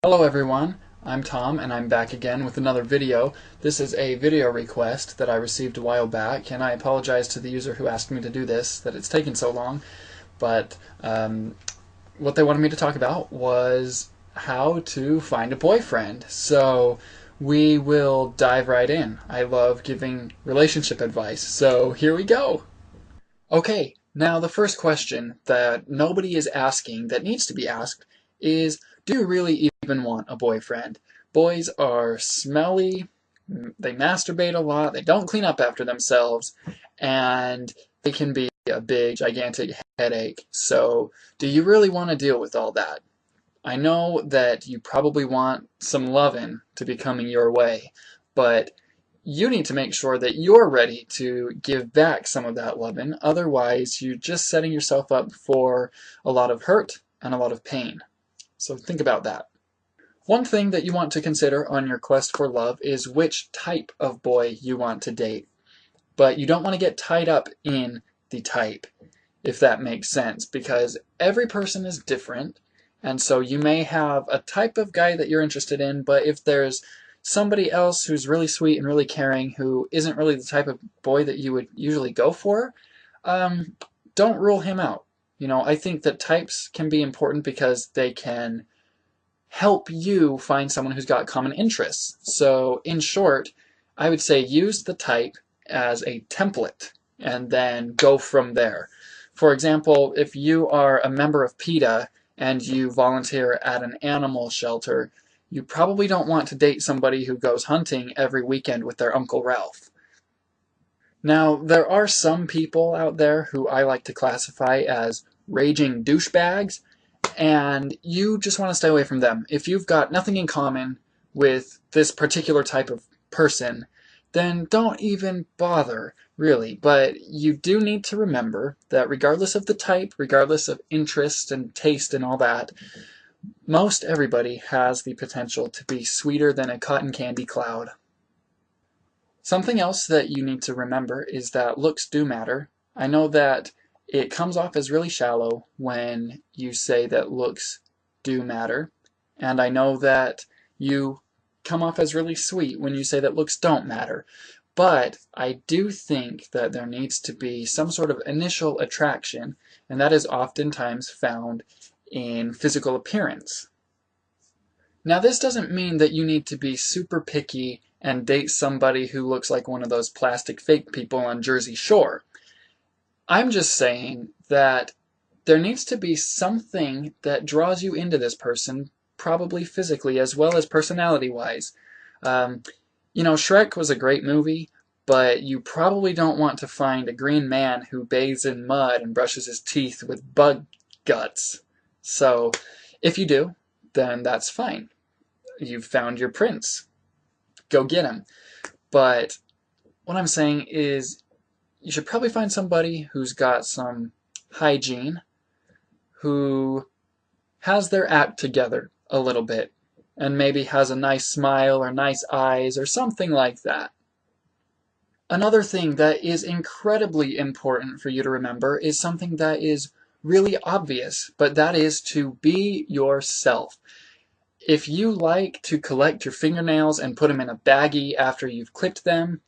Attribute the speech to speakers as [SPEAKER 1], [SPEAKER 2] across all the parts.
[SPEAKER 1] Hello everyone, I'm Tom and I'm back again with another video. This is a video request that I received a while back, and I apologize to the user who asked me to do this, that it's taken so long, but what they wanted me to talk about was how to find a boyfriend. So we will dive right in. I love giving relationship advice, so here we go. Okay, now the first question that nobody is asking that needs to be asked is, do you really even want a boyfriend? Boys are smelly, they masturbate a lot, they don't clean up after themselves, and they can be a big, gigantic headache. So, do you really want to deal with all that? I know that you probably want some lovin' to be coming your way, but you need to make sure that you're ready to give back some of that lovin'. Otherwise, you're just setting yourself up for a lot of hurt and a lot of pain. So think about that. One thing that you want to consider on your quest for love is which type of boy you want to date. But you don't want to get tied up in the type, if that makes sense, because every person is different. And so you may have a type of guy that you're interested in, but if there's somebody else who's really sweet and really caring who isn't really the type of boy that you would usually go for, don't rule him out. I think that types can be important because they can help you find someone who's got common interests. So in short, I would say use the type as a template and then go from there. For example, if you are a member of PETA and you volunteer at an animal shelter, you probably don't want to date somebody who goes hunting every weekend with their Uncle Ralph. Now, there are some people out there who I like to classify as raging douchebags, and you just want to stay away from them. If you've got nothing in common with this particular type of person, then don't even bother, really. But you do need to remember that regardless of the type, regardless of interest and taste and all that, most everybody has the potential to be sweeter than a cotton candy cloud. Something else that you need to remember is that looks do matter. I know that it comes off as really shallow when you say that looks do matter, and I know that you come off as really sweet when you say that looks don't matter. But I do think that there needs to be some sort of initial attraction, and that is oftentimes found in physical appearance. Now, this doesn't mean that you need to be super picky and date somebody who looks like one of those plastic fake people on Jersey Shore. I'm just saying that there needs to be something that draws you into this person, probably physically as well as personality-wise. Shrek was a great movie, but you probably don't want to find a green man who bathes in mud and brushes his teeth with bug guts. So, if you do, then that's fine. You've found your prince. Go get him. But what I'm saying is you should probably find somebody who's got some hygiene, who has their act together a little bit, and maybe has a nice smile or nice eyes or something like that. Another thing that is incredibly important for you to remember is something that is really obvious, but that is to be yourself. If you like to collect your fingernails and put them in a baggie after you've clipped them,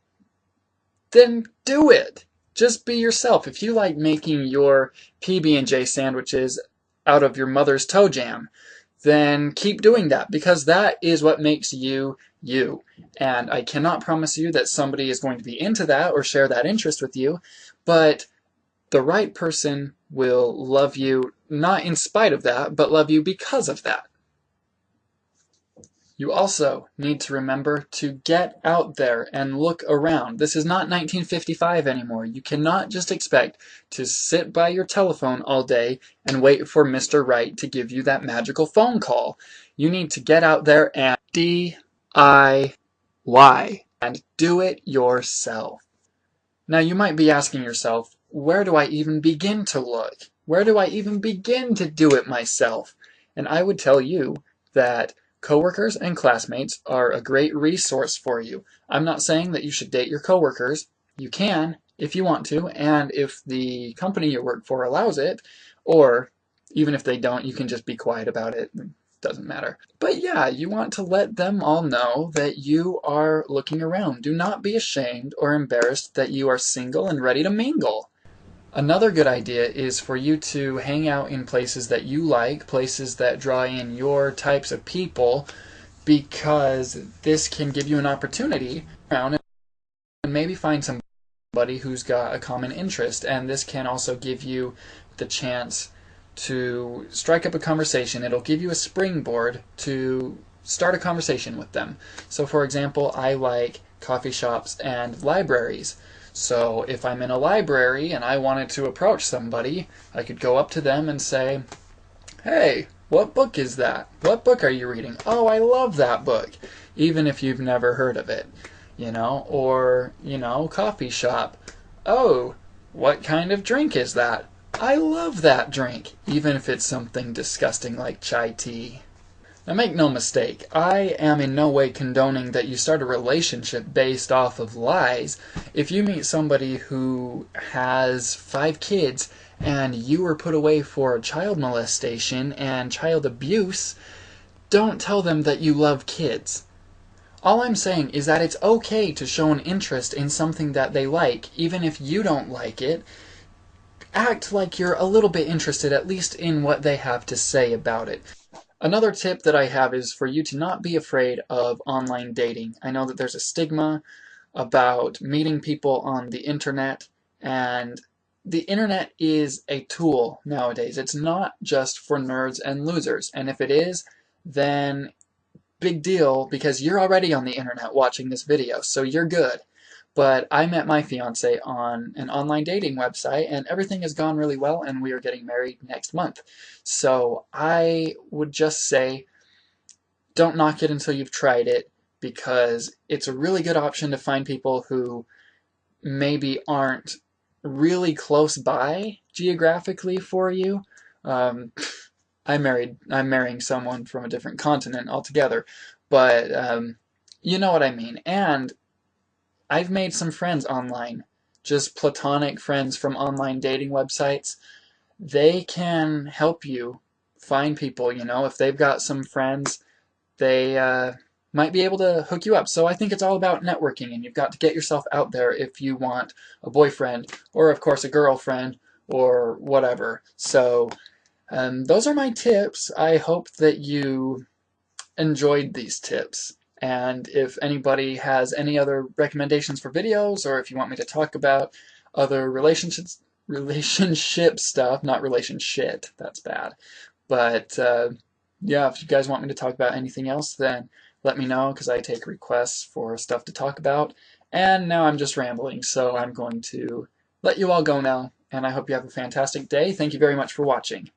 [SPEAKER 1] then do it. Just be yourself. If you like making your PB&J sandwiches out of your mother's toe jam, then keep doing that, because that is what makes you you. And I cannot promise you that somebody is going to be into that or share that interest with you, but the right person will love you not in spite of that, but love you because of that. You also need to remember to get out there and look around. This is not 1955 anymore. You cannot just expect to sit by your telephone all day and wait for Mr. Right to give you that magical phone call. You need to get out there and DIY and do it yourself. Now you might be asking yourself, where do I even begin to look? Where do I even begin to do it myself? And I would tell you that coworkers and classmates are a great resource for you. I'm not saying that you should date your coworkers. You can if you want to, and if the company you work for allows it, or even if they don't, you can just be quiet about it. doesn't matter. But yeah, you want to let them all know that you are looking around. Do not be ashamed or embarrassed that you are single and ready to mingle. Another good idea is for you to hang out in places that you like, places that draw in your types of people, because this can give you an opportunity around and maybe find somebody who's got a common interest, and this can also give you the chance to strike up a conversation. It'll give you a springboard to start a conversation with them. So for example, I like coffee shops and libraries. So if I'm in a library and I wanted to approach somebody, I could go up to them and say, "Hey, what book is that? What book are you reading? Oh, I love that book," even if you've never heard of it, or, coffee shop. "Oh, what kind of drink is that? I love that drink," even if it's something disgusting like chai tea. Now make no mistake, I am in no way condoning that you start a relationship based off of lies. If you meet somebody who has 5 kids and you were put away for child molestation and child abuse, don't tell them that you love kids. All I'm saying is that it's okay to show an interest in something that they like, even if you don't like it. Act like you're a little bit interested, at least in what they have to say about it. Another tip that I have is for you to not be afraid of online dating. I know that there's a stigma about meeting people on the internet, and the internet is a tool nowadays. It's not just for nerds and losers, and if it is, then big deal, because you're already on the internet watching this video, so you're good. But I met my fiance on an online dating website, and everything has gone really well, and we are getting married next month. So I would just say, don't knock it until you've tried it, because it's a really good option to find people who maybe aren't really close by geographically for you. I'm marrying someone from a different continent altogether, but you know what I mean. And I've made some friends online, just platonic friends from online dating websites. They can help you find people, if they've got some friends, they might be able to hook you up. So I think it's all about networking, and you've got to get yourself out there if you want a boyfriend, or of course a girlfriend, or whatever. So those are my tips. I hope that you enjoyed these tips. And if anybody has any other recommendations for videos, or if you want me to talk about other relationship stuff, not relationship, that's bad. But yeah, if you guys want me to talk about anything else, then let me know, because I take requests for stuff to talk about. And now I'm just rambling, so I'm going to let you all go now, and I hope you have a fantastic day. Thank you very much for watching.